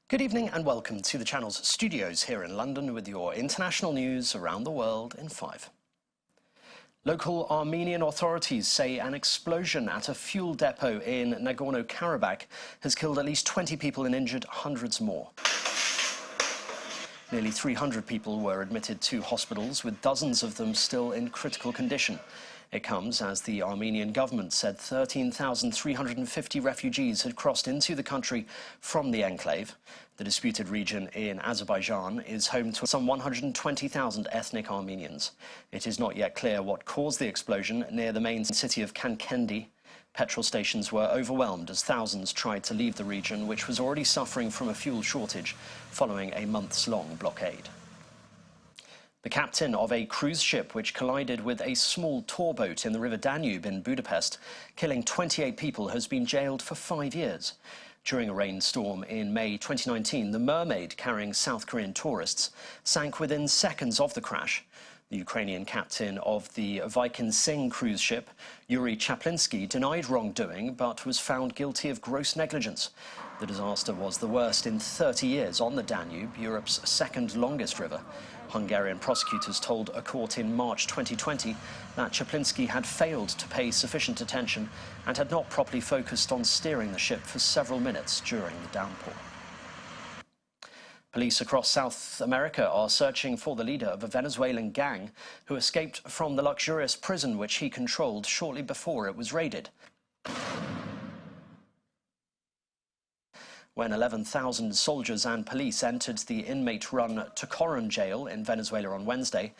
Good evening and welcome to the channel's studios here in London with your international news around the world in 5. Local Armenian authorities say an explosion at a fuel depot in Nagorno-Karabakh has killed at least 20 people and injured hundreds more. Nearly 300 people were admitted to hospitals, with dozens of them still in critical condition. It comes as the Armenian government said 13,350 refugees had crossed into the country from the enclave. The disputed region in Azerbaijan is home to some 120,000 ethnic Armenians. It is not yet clear what caused the explosion near the main city of Kankendi. Petrol stations were overwhelmed as thousands tried to leave the region, which was already suffering from a fuel shortage following a months-long blockade. The captain of a cruise ship which collided with a small tour boat in the River Danube in Budapest, killing 28 people, has been jailed for 5 years. During a rainstorm in May 2019, the Mermaid, carrying South Korean tourists, sank within seconds of the crash. The Ukrainian captain of the Viking cruise ship, Yuri Chaplinsky, denied wrongdoing but was found guilty of gross negligence. The disaster was the worst in 30 years on the Danube, Europe's second longest river. Hungarian prosecutors told a court in March 2020 that Chaplinsky had failed to pay sufficient attention and had not properly focused on steering the ship for several minutes during the downpour. Police across South America are searching for the leader of a Venezuelan gang who escaped from the luxurious prison which he controlled shortly before it was raided. When 11,000 soldiers and police entered the inmate-run Tocoron jail in Venezuela on Wednesday,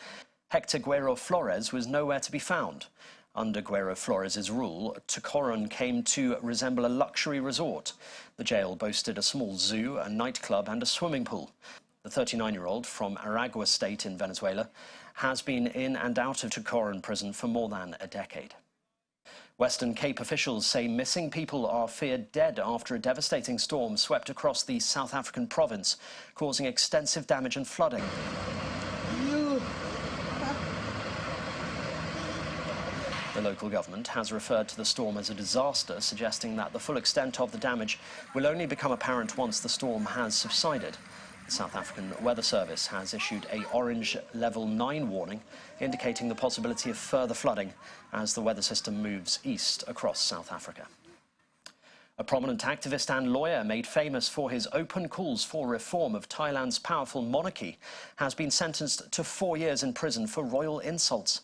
Hector Guerrero Flores was nowhere to be found. Under Guerrero Flores' rule, Tocoron came to resemble a luxury resort. The jail boasted a small zoo, a nightclub and a swimming pool. The 39-year-old from Aragua state in Venezuela has been in and out of Tocoron prison for more than a decade. Western Cape officials say missing people are feared dead after a devastating storm swept across the South African province, causing extensive damage and flooding. The local government has referred to the storm as a disaster, suggesting that the full extent of the damage will only become apparent once the storm has subsided. The South African Weather Service has issued a orange level 9 warning, indicating the possibility of further flooding as the weather system moves east across South Africa. A prominent activist and lawyer made famous for his open calls for reform of Thailand's powerful monarchy has been sentenced to 4 years in prison for royal insults.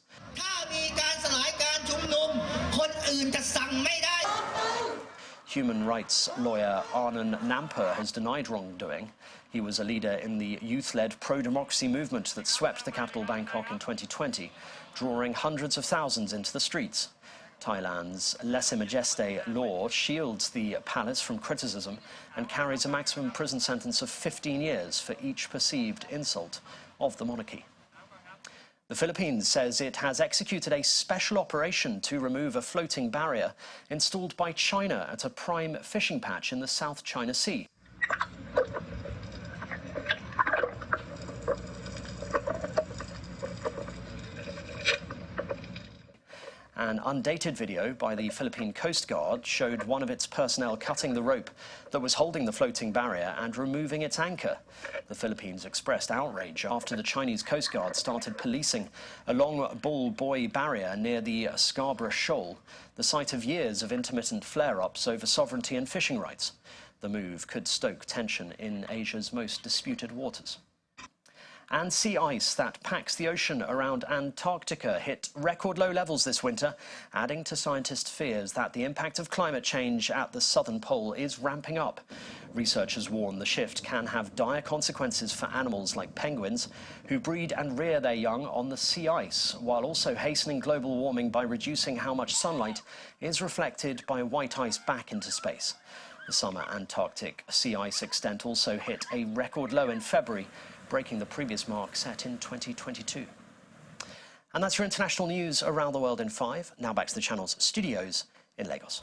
Human rights lawyer Arnon Nampur has denied wrongdoing. He was a leader in the youth-led pro-democracy movement that swept the capital Bangkok in 2020, drawing hundreds of thousands into the streets. Thailand's lèse-majesté law shields the palace from criticism and carries a maximum prison sentence of 15 years for each perceived insult of the monarchy. The Philippines says it has executed a special operation to remove a floating barrier installed by China at a prime fishing patch in the South China Sea. An undated video by the Philippine Coast Guard showed one of its personnel cutting the rope that was holding the floating barrier and removing its anchor. The Philippines expressed outrage after the Chinese Coast Guard started policing a long bull buoy barrier near the Scarborough Shoal, the site of years of intermittent flare-ups over sovereignty and fishing rights. The move could stoke tension in Asia's most disputed waters. And sea ice that packs the ocean around Antarctica hit record low levels this winter, adding to scientists' fears that the impact of climate change at the southern pole is ramping up. Researchers warn the shift can have dire consequences for animals like penguins, who breed and rear their young on the sea ice, while also hastening global warming by reducing how much sunlight is reflected by white ice back into space. The summer Antarctic sea ice extent also hit a record low in February, breaking the previous mark set in 2022. And that's your international news around the world in 5. Now back to the channel's studios in Lagos.